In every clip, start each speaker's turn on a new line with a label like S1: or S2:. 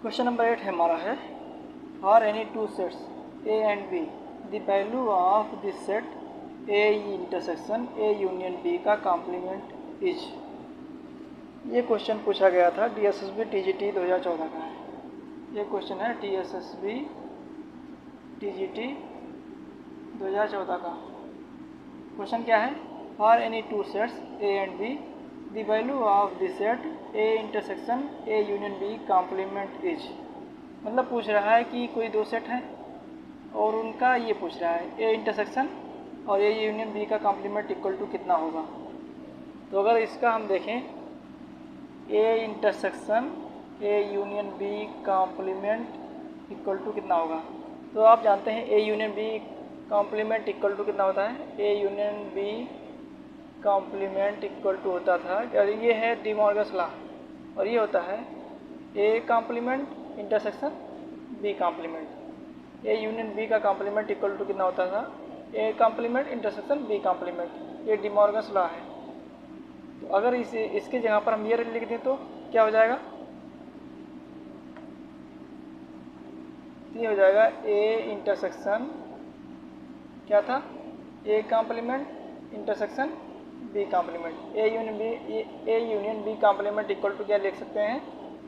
S1: Question number 8 हमारा है for any two sets A and B the value of this set A intersection A union B का complement is. ये question पूछा गया था DSSB TGT 2014 का है। ये क्वेश्चन है DSSB TGT 2014 का। क्वेश्चन क्या है? For any two sets A and B the value of the set A intersection A union B complement is. मतलब पूछ रहा है कि कोई दो सेट हैं और उनका ये पूछ रहा है ए इंटरसेक्शन और ए यूनियन बी का कॉम्प्लीमेंट इक्वल टू कितना होगा। तो अगर इसका हम देखें A intersection A union B complement equal to कितना होगा, तो आप जानते हैं A union B complement equal to कितना होता है। A union B complement equal to होता था, और ये है डी मॉर्गन्स लॉ, और ये होता है A complement intersection B complement. A union B का कॉम्प्लीमेंट इक्वल टू कितना होता था, A complement intersection B complement. ये डी मॉर्गन्स लॉ है। तो अगर इसकी जगह पर हम ये लिख दें तो क्या हो जाएगा, ये हो जाएगा ए इंटरसेक्शन क्या था, A complement intersection B complement. A union B complement equal to क्या लिख सकते हैं,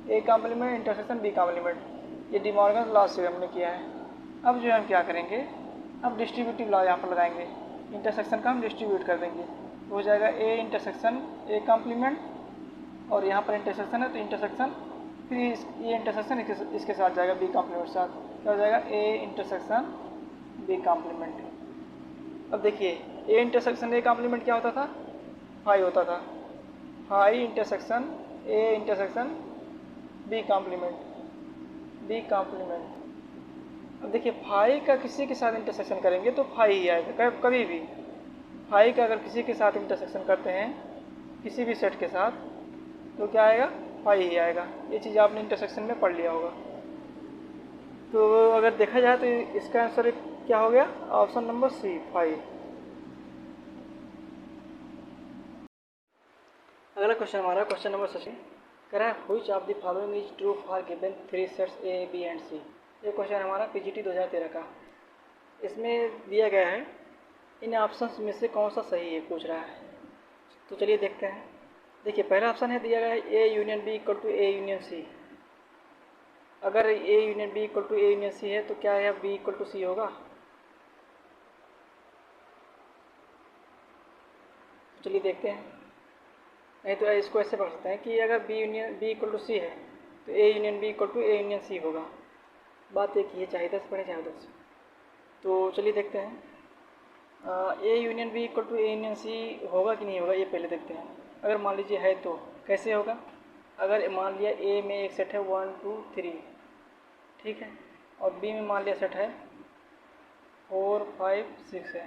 S1: A complement intersection B complement. ये डी मॉर्गन लॉ से हमने किया है। अब जो हम क्या करेंगे, अब डिस्ट्रीब्यूटिव लॉ यहाँ पर लगाएंगे, इंटरसेक्शन का हम डिस्ट्रीब्यूट कर देंगे। तो हो जाएगा ए इंटरसेक्शन ए कॉम्प्लीमेंट, और यहाँ पर इंटरसेक्शन है तो इंटरसेक्शन, फिर ये इंटरसेक्शन इसके साथ जाएगा बी कॉम्प्लीमेंट साथ, क्या हो जाएगा ए इंटरसेक्शन बी कॉम्प्लीमेंट। अब देखिए ए इंटरसेक्शन ए कॉम्प्लीमेंट क्या होता था, फाई होता था, phi intersection A intersection B complement. अब देखिए फाई का किसी के साथ इंटरसेक्शन करेंगे तो फाई ही आएगा कभी भी। फाई का अगर किसी के साथ इंटरसेक्शन करते हैं किसी भी सेट के साथ तो क्या आएगा, फाई ही आएगा। ये चीज़ आपने इंटरसेक्शन में पढ़ लिया होगा। तो अगर देखा जाए तो इसका आंसर क्या हो गया, ऑप्शन नंबर सी, फाई। अगला क्वेश्चन हमारा क्वेश्चन नंबर 6 कह रहा है which of the following is true for given three sets A B and C. ये क्वेश्चन हमारा PGT 2013 का। इसमें दिया गया है इन ऑप्शंस में से कौन सा सही है पूछ रहा है। तो चलिए देखते हैं। देखिए पहला ऑप्शन है दिया गया है A union B equal to A union C. अगर A union B equal to A union C है तो क्या है, बी इक्वल टू सी होगा। चलिए देखते हैं। नहीं तो इसको ऐसे पढ़ सकते हैं कि अगर बी इक्वल टू सी है तो A union B equal to A union C होगा। बात एक ही है, चाहे 10 पढ़े चाहे 10। तो चलिए देखते हैं A union B equal to A union C होगा कि नहीं होगा, ये पहले देखते हैं। अगर मान लीजिए है तो कैसे होगा। अगर मान लिया ए में एक सेट है 1 2 3, ठीक है, और बी में मान लिया सेट है 4 5 6 है।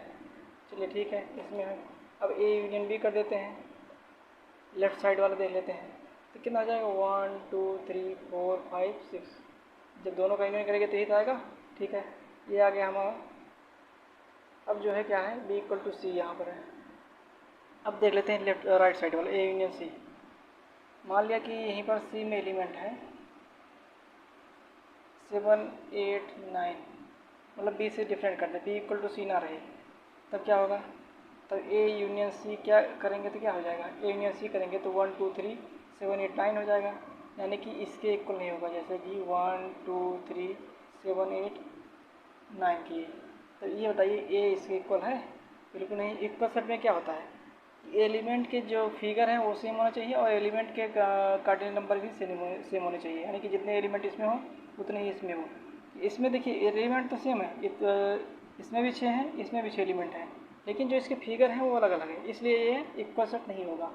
S1: चलिए ठीक है, इसमें है अब ए यूनियन बी कर देते हैं, लेफ़्ट साइड वाला देख लेते हैं तो कितना आ जाएगा 1 2 3 4 5 6। जब दोनों का यूनियन करेंगे तो यही तो आएगा। ठीक है, ये आ गया हमारा। अब जो है क्या है, बी इक्वल टू सी यहाँ पर है। अब देख लेते हैं लेफ्ट राइट साइड वाला ए यूनियन सी। मान लिया कि यहीं पर सी में एलिमेंट है 7 8 9, मतलब बी से डिफरेंट कर दे, बी इक्वल टू सी ना रहे, तब क्या होगा, तब ए यूनियन सी क्या करेंगे तो क्या हो जाएगा, ए यूनियन सी करेंगे तो 1 2 3 7 8 9 हो जाएगा। यानी कि इसके इक्वल नहीं होगा, जैसे कि 1 2 3 7 8 9 की। तो ये बताइए ए इसके इक्वल है, बिल्कुल नहीं। इक्वल सेट में क्या होता है, एलिमेंट के जो फिगर हैं वो सेम होना चाहिए और एलिमेंट के कार्डिनल नंबर भी सेम होने चाहिए। यानी कि जितने एलिमेंट इसमें हो उतने ही इसमें हो। इसमें देखिए एलिमेंट तो सेम है, इसमें भी 6 हैं, इसमें भी 6 एलिमेंट हैं, लेकिन जो इसके फिगर हैं वो अलग अलग है, इसलिए ये इक्वल सेट नहीं होगा।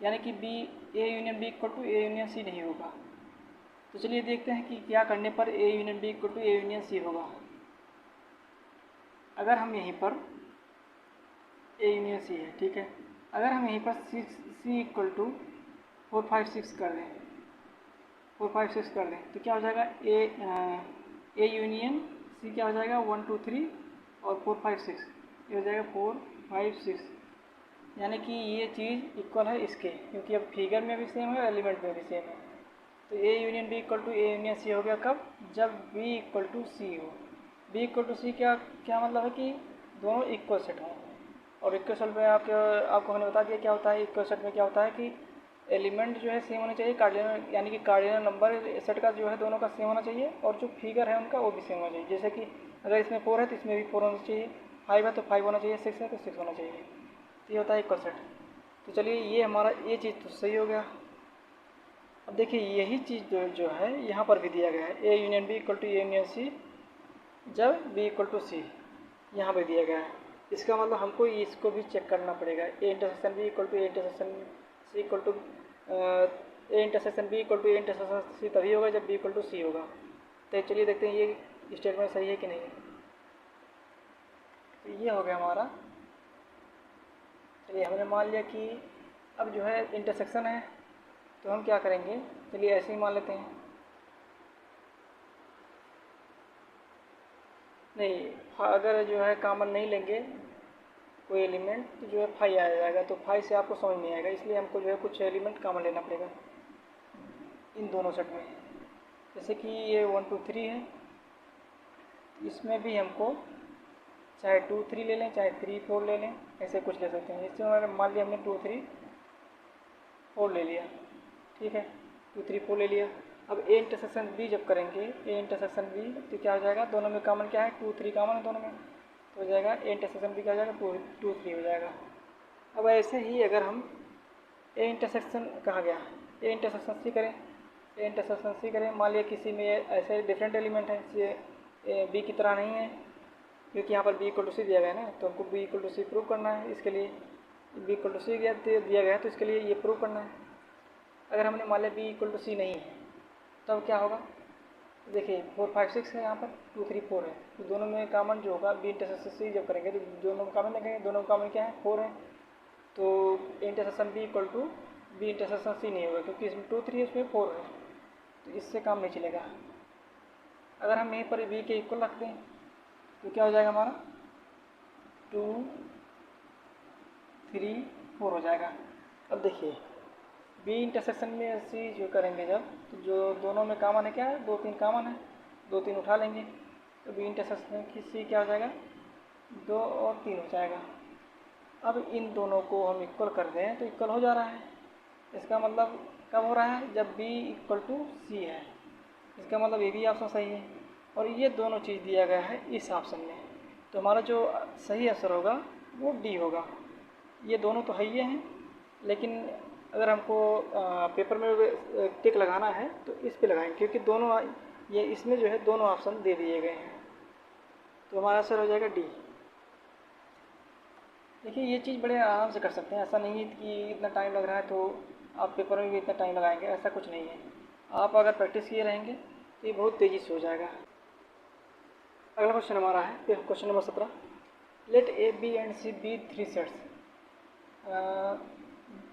S1: यानी कि A union B equal to A union C नहीं होगा। तो चलिए देखते हैं कि क्या करने पर A union B equal to A union C होगा। अगर हम यहीं पर ए यूनियन सी है, ठीक है, अगर हम यहीं पर सी इक्वल टू 4 5 6 कर दें, 4 5 6 कर दें तो क्या हो जाएगा, ए यूनियन सी क्या हो जाएगा 1 2 3 और 4 5 6, ये हो जाएगा 4 5 6। यानी कि ये चीज़ इक्वल है इसके, क्योंकि अब फिगर में भी सेम है एलिमेंट में भी सेम है। तो A union B equal to A union C हो गया कब, जब बी इक्वल टू सी हो। बी इक्वल टू सी क्या क्या मतलब है कि दोनों इक्वल सेट हों। और इक्वल सेट में आपको हमने बता दिया क्या होता है। इक्वल सेट में क्या होता है कि एलिमेंट जो है सेम होने चाहिए, कार्डिनल यानी कि कार्डिनल नंबर सेट का जो है दोनों का सेम होना चाहिए, और जो फिगर है उनका वो भी सेम होना चाहिए। जैसे कि अगर इसमें 4 है तो इसमें भी 4 होना चाहिए, 5 है तो 5 होना चाहिए, 6 है तो 6 होना चाहिए। तो ये होता है इक्वल सेट। तो चलिए ये हमारा ये चीज़ तो सही हो गया। अब देखिए यही चीज़ जो है यहाँ पर भी दिया गया है, A union B equal to A union C जब बी इक्वल टू सी, यहाँ पर दिया गया है। इसका मतलब हमको इसको भी चेक करना पड़ेगा। A intersection B equal to A intersection C equal to A intersection B equal to A intersection C तभी होगा जब बी इक्वल टू सी होगा। तो चलिए देखते हैं ये स्टेटमेंट सही है कि नहीं। तो ये हो गया हमारा। चलिए हमने मान लिया कि अब जो है इंटरसेक्शन है, तो हम क्या करेंगे, चलिए ऐसे ही मान लेते हैं। नहीं, अगर जो है कॉमन नहीं लेंगे कोई एलिमेंट तो जो है 5 आ जाएगा, तो 5 से आपको समझ नहीं आएगा, इसलिए हमको जो है कुछ एलिमेंट कॉमन लेना पड़ेगा इन दोनों सेट में। जैसे कि ये 1 2 3 है, इसमें भी हमको चाहे 2 3 ले लें, चाहे 3 4 ले लें, ऐसे कुछ ले सकते हैं। इससे मान लिया हमने 2 3 4 ले लिया, ठीक है, 2 3 4 ले लिया। अब ए इंटरसेक्शन बी जब करेंगे, ए इंटरसेक्शन बी तो क्या हो जाएगा, दोनों में कॉमन क्या है, 2 3 कॉमन है दोनों में, तो हो जाएगा ए इंटरसेक्शन बी क्या हो जाएगा, 2 3 हो जाएगा। अब ऐसे ही अगर हम ए इंटरसेक्शन कहाँ गया, ए इंटरसेक्शन सी करें, ए इंटरसेक्शन सी करें, मान लिया किसी में ऐसे डिफरेंट एलिमेंट है, सी बी की तरह नहीं है, क्योंकि यहाँ पर बी इक्वल टू सी दिया गया है ना, तो हमको B equal to C prove करना है। इसके लिए बी इक्वल टू सी दिया गया है, तो इसके लिए ये प्रूव करना है। अगर हमने मान लिया बी इक्वल टू सी नहीं है, तब क्या होगा, देखिए 4 5 6 है, यहाँ पर 2 3 4 है, तो दोनों में कॉमन जो होगा बी इंटरसेक्शन सी जब करेंगे तो दोनों में कॉमन लगेंगे, दोनों में कॉमन क्या है, 4 है, तो intersection B equal to B intersection C नहीं होगा, क्योंकि इसमें 2 3 है, इसमें 4 है, तो इससे काम नहीं चलेगा। अगर हम यहीं पर बी के इक्वल रख दें तो क्या हो जाएगा हमारा, 2 3 4 हो जाएगा। अब देखिए बी इंटरसेक्शन में सी जो करेंगे जब, तो जो दोनों में कॉमन है क्या है, 2 3 कॉमन है, 2 3 उठा लेंगे, तो बी इंटरसेक्शन की सी क्या हो जाएगा, 2 और 3 हो जाएगा। अब इन दोनों को हम इक्वल कर दें तो इक्वल हो जा रहा है। इसका मतलब कब हो रहा है, जब बी इक्वल टू सी है। इसका मतलब ये भी ऑप्शन सही है, और ये दोनों चीज़ दिया गया है इस ऑप्शन में, तो हमारा जो सही आंसर होगा वो डी होगा। ये दोनों तो है ही हैं, लेकिन अगर हमको पेपर में टिक लगाना है तो इस पे लगाएंगे, क्योंकि दोनों ये इसमें जो है दोनों ऑप्शन दे दिए गए हैं, तो हमारा आंसर हो जाएगा डी। देखिए ये चीज़ बड़े आराम से कर सकते हैं, ऐसा नहीं है कि इतना टाइम लग रहा है तो आप पेपर में भी इतना टाइम लगाएंगे, ऐसा कुछ नहीं है। आप अगर प्रैक्टिस किए रहेंगे तो ये बहुत तेज़ी से हो जाएगा। अगला क्वेश्चन हमारा है question number 17। Let A B and C be 3 sets,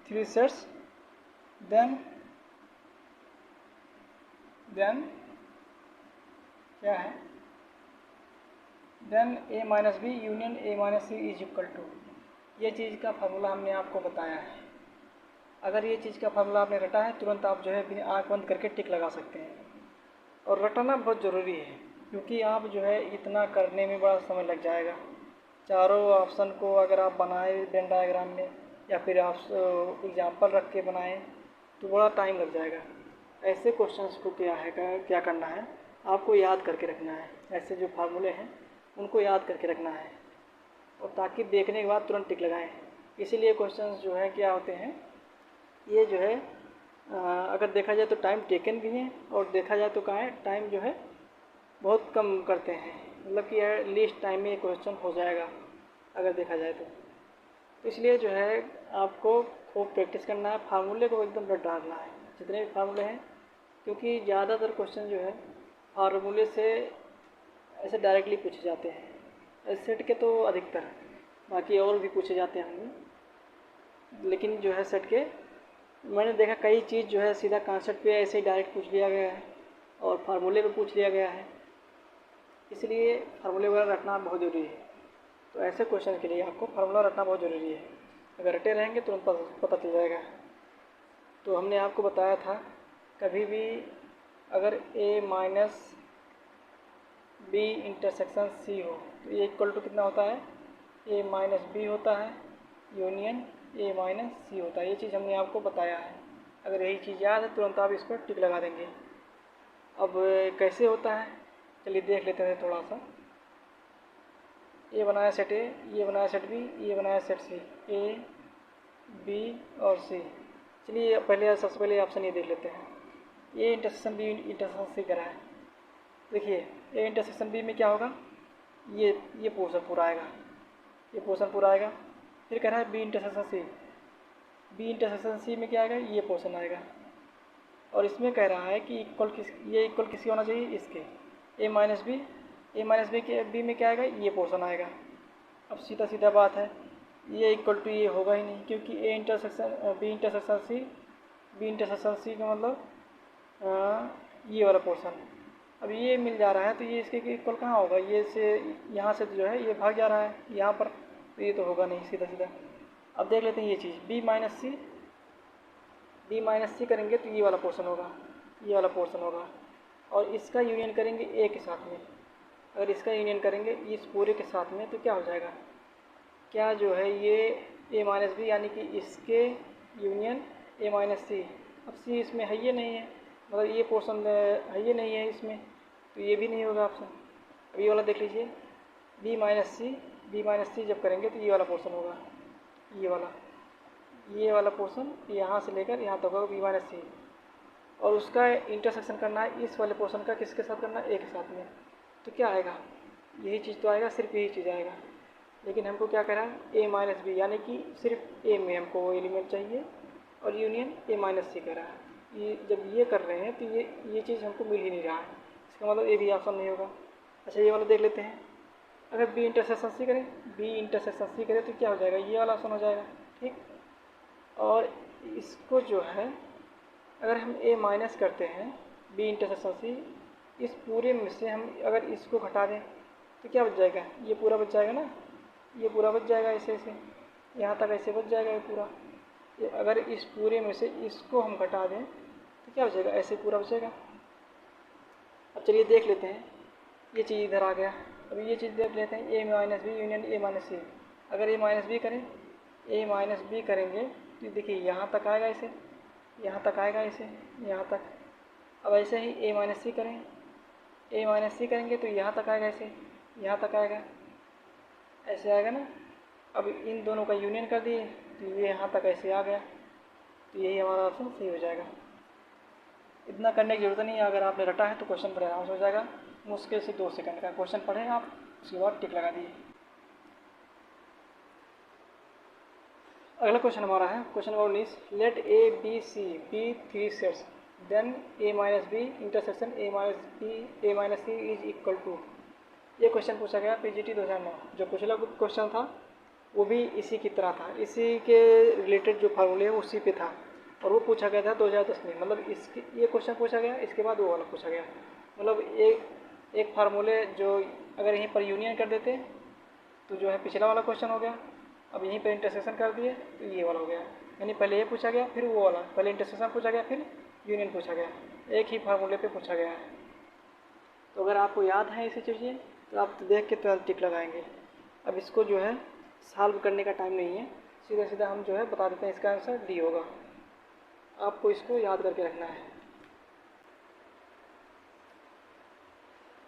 S1: 3 sets, then क्या है, then A minus B union A minus C is equal to. ये चीज़ का फार्मूला हमने आपको बताया है। अगर ये चीज़ का फार्मूला आपने रटा है, तुरंत आप जो है आँख बंद करके टिक लगा सकते हैं, और रटाना बहुत ज़रूरी है, क्योंकि आप जो है इतना करने में बड़ा समय लग जाएगा। चारों ऑप्शन को अगर आप बनाए वेन डायग्राम में, या फिर आप एग्जाम्पल रख के बनाएं, तो बड़ा टाइम लग जाएगा। ऐसे क्वेश्चंस को क्या करना है, आपको याद करके रखना है। ऐसे जो फार्मूले हैं उनको याद करके रखना है, और ताकि देखने के बाद तुरंत टिक लगाएं। इसीलिए क्वेश्चंस जो है क्या होते हैं, ये जो है अगर देखा जाए तो टाइम टेकन भी है, और देखा जाए तो क्या है, टाइम जो है बहुत कम करते हैं, मतलब कि लीस्ट टाइम में ये क्वेश्चन हो जाएगा अगर देखा जाए तो इसलिए जो है आपको खूब प्रैक्टिस करना है, फार्मूले को एकदम रट डालना है जितने भी फार्मूले हैं, क्योंकि ज़्यादातर क्वेश्चन जो है फार्मूले से ऐसे डायरेक्टली पूछे जाते हैं, सेट के तो अधिकतर, बाकी और भी पूछे जाते हैं होंगे, लेकिन जो है सेट के मैंने देखा कई चीज़ जो है सीधा कॉन्सेप्ट पे ऐसे ही डायरेक्ट पूछ लिया गया है, और फार्मूले पे पूछ लिया गया है, इसलिए फार्मूले वगैरह रखना बहुत ज़रूरी है। तो ऐसे क्वेश्चन के लिए आपको फार्मूला रखना बहुत ज़रूरी है, अगर रटे रहेंगे तो पता चल जाएगा। तो हमने आपको बताया था कभी भी अगर ए माइनस बी इंटरसेक्शन सी हो तो ए इक्वल टू कितना होता है, ए माइनस बी होता है यूनियन ए माइनस सी होता है। ये चीज़ हमने आपको बताया है। अगर यही चीज़ याद है तुरंत आप इस पर टिक लगा देंगे। अब कैसे होता है चलिए देख लेते हैं थोड़ा सा। ए बनाया सेट ए, ये बनाया सेट बी, ये बनाया सेट सी, ए बी और सी। चलिए पहले सबसे पहले ऑप्शन ये देख लेते हैं, A intersection B intersection C करा है। देखिए ए इंटरसेक्शन बी में क्या होगा, ये पोर्शन पूरा आएगा, ये पोर्शन पूरा आएगा। फिर कह रहा है B intersection C, B intersection C में क्या आएगा, ये पोर्शन आएगा। और इसमें कह रहा है कि ये इक्वल किसकी होना चाहिए, इसके, ए माइनस बी, ए माइनस बी के बी में क्या आएगा, ये पोर्शन आएगा। अब सीधा सीधा बात है, ये इक्वल टू ये होगा ही नहीं, क्योंकि A intersection B intersection C, B intersection C का मतलब ये वाला पोर्शन। अब ये मिल जा रहा है तो ये इसके इक्वल कहाँ होगा, ये से यहाँ से जो है ये भाग जा रहा है यहाँ पर, तो ये तो होगा नहीं सीधा सीधा। अब देख लेते हैं ये चीज़, बी माइनस सी करेंगे तो ये वाला पोर्शन होगा, ये वाला पोर्शन होगा। और इसका यूनियन करेंगे ए के साथ में, अगर इसका यूनियन करेंगे इस पूरे के साथ में तो क्या हो जाएगा, क्या जो है ये ए माइनस बी यानी कि इसके यूनियन ए माइनस सी। अब सी इसमें है ये नहीं है, मतलब ये पोर्शन है ये नहीं है इसमें, तो ये भी नहीं होगा ऑप्शन। अब ये वाला देख लीजिए, बी माइनस सी जब करेंगे तो ये वाला पोर्शन होगा, ये वाला पोर्शन यहाँ से लेकर यहाँ तक होगा बी माइनस सी। और उसका इंटरसेक्शन करना है इस वाले पोर्शन का किसके साथ करना है, ए के साथ में। तो क्या आएगा, यही चीज़ तो आएगा, सिर्फ यही चीज़ आएगा। लेकिन हमको क्या कह रहा है, ए माइनस बी यानी कि सिर्फ ए में हमको वो एलिमेंट चाहिए और यूनियन ए माइनस सी कह रहा है। ये जब ये कर रहे हैं तो ये चीज़ हमको मिल ही नहीं रहा है, इसका मतलब ए भी ऑप्शन नहीं होगा। अच्छा ये वाला देख लेते हैं, अगर बी इंटरसेक्शन सी करें, तो क्या हो जाएगा, ये वाला ऑप्शन हो जाएगा, ठीक। और इसको जो है अगर हम ए माइनस करते हैं बी इंटरसेक्शन सी, इस पूरे में से हम अगर इसको घटा दें तो क्या बच जाएगा, ये पूरा बच जाएगा ना, ये पूरा बच जाएगा ऐसे यहाँ तक ऐसे बच जाएगा ये पूरा। अगर इस पूरे में से इसको हम घटा दें तो क्या बचेगा, ऐसे पूरा बचेगा। अब चलिए देख लेते हैं, ये चीज़ इधर आ गया। अब ये चीज़ देख लेते हैं, A minus B union A minus C. अगर ए माइनस बी करें, ए माइनस बी करेंगे तो देखिए यहाँ तक आएगा ऐसे, यहाँ तक आएगा ऐसे, यहाँ तक। अब ऐसे ही ए माइनस सी करें, ए माइनस सी करेंगे तो यहाँ तक आएगा ऐसे, यहाँ तक आएगा, ऐसे आएगा ना। अब इन दोनों का यूनियन कर दिए तो ये यहाँ तक ऐसे आ गया, तो यही हमारा ऑप्शन सही हो जाएगा। इतना करने की ज़रूरत नहीं है, अगर आपने रटा है तो क्वेश्चन पर आराम से हो जाएगा। मुश्किल से 2 सेकंड का क्वेश्चन पढ़ें आप, उसके बाद टिक लगा दिए। अगला क्वेश्चन हमारा है question number 19, let A B C be 3 sets then A minus B intersection A minus C is equal to. ये क्वेश्चन पूछा गया PGT 2009। जो पिछला क्वेश्चन था वो भी इसी की तरह था, इसी के रिलेटेड जो फार्मूले है उसी पे था, और वो पूछा गया था 2010 में। मतलब इसके ये क्वेश्चन पूछा गया, इसके बाद वो वाला पूछा गया। मतलब एक फार्मूले जो अगर यहीं पर यूनियन कर देते तो जो है पिछला वाला क्वेश्चन हो गया, अब यहीं पर इंटरसेक्शन कर दिए तो ये वाला हो गया। यानी पहले ये पूछा गया फिर वो वाला, पहले इंटरसेक्शन पूछा गया फिर यूनियन पूछा गया, एक ही फार्मूले पे पूछा गया है। तो अगर आपको याद है ऐसी चीज़ें तो आप देख के तुरंत टिक लगाएंगे। अब इसको जो है सॉल्व करने का टाइम नहीं है, सीधा सीधा हम जो है बता देते हैं, इसका आंसर डी होगा। आपको इसको याद करके रखना है।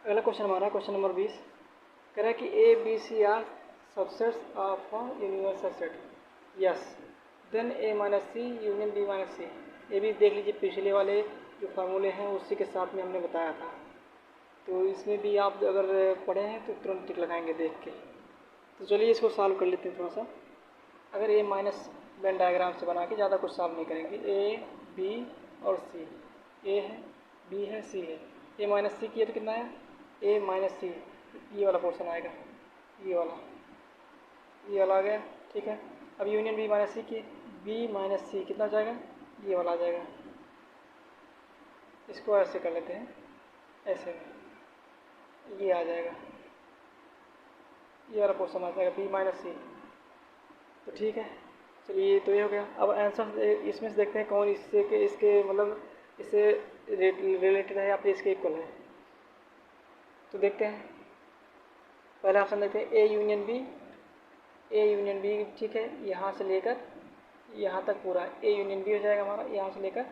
S1: अगला क्वेश्चन हमारा क्वेश्चन नंबर 20 कह रहा है कि A B C are subsets of a universal set, yes then A minus C union B minus C. ये भी देख लीजिए, पिछले वाले जो फार्मूले हैं उसी के साथ में हमने बताया था, तो इसमें भी आप अगर पढ़े हैं तो तुरंत टिक लगाएंगे देख के। तो चलिए इसको सॉल्व कर लेते हैं थोड़ा सा। अगर ए माइनस वेन डायग्राम से बना के, ज़्यादा कुछ सॉल्व नहीं करेंगे। ए बी और सी, ए है बी है सी है, ए माइनस सी किए तो कितना है, ए माइनस सी, ये वाला पोर्शन आएगा, ये वाला आ गया, ठीक है। अब यूनियन बी माइनस सी की, बी माइनस सी कितना आ जाएगा, ये वाला आ जाएगा। इसको ऐसे कर लेते हैं, ऐसे में ये आ जाएगा, ये वाला पोर्शन आ जाएगा बी माइनस सी। तो ठीक है, चलिए तो ये हो गया। अब आंसर इसमें से देखते हैं कौन इसके मतलब इससे रिलेटेड है या फिर इसके इक्वल है। तो देखते हैं, पहला ऑप्शन देखते हैं A union B. A union B ठीक है, यहाँ से लेकर यहाँ तक पूरा ए यूनियन बी हो जाएगा हमारा, यहाँ से लेकर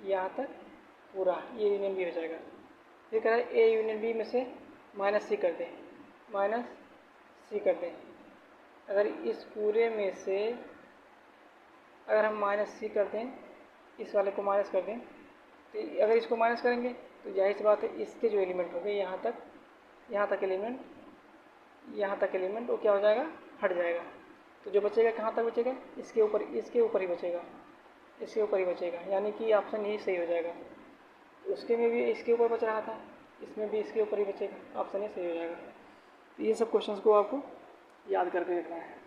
S1: यहाँ तक पूरा ये यूनियन बी हो जाएगा। फिर कह रहा है ए यूनियन बी में से माइनस सी कर दें, माइनस सी कर दें। अगर इस पूरे में से अगर हम माइनस सी कर दें, इस वाले को माइनस कर दें, तो अगर इसको माइनस करेंगे तो जाहिर सी बात है इसके जो एलिमेंट होंगे यहाँ तक एलिमेंट, यहाँ तक एलिमेंट वो क्या हो जाएगा, हट जाएगा। तो जो बचेगा कहाँ तक बचेगा, इसके ऊपर ही बचेगा, इसके ऊपर ही बचेगा, यानी कि ऑप्शन यही सही हो जाएगा। उसके में भी इसके ऊपर बच रहा था, इसमें भी इसके ऊपर ही बचेगा, ऑप्शन ही सही हो जाएगा। तो ये सब क्वेश्चंस को आपको याद करके रखना है।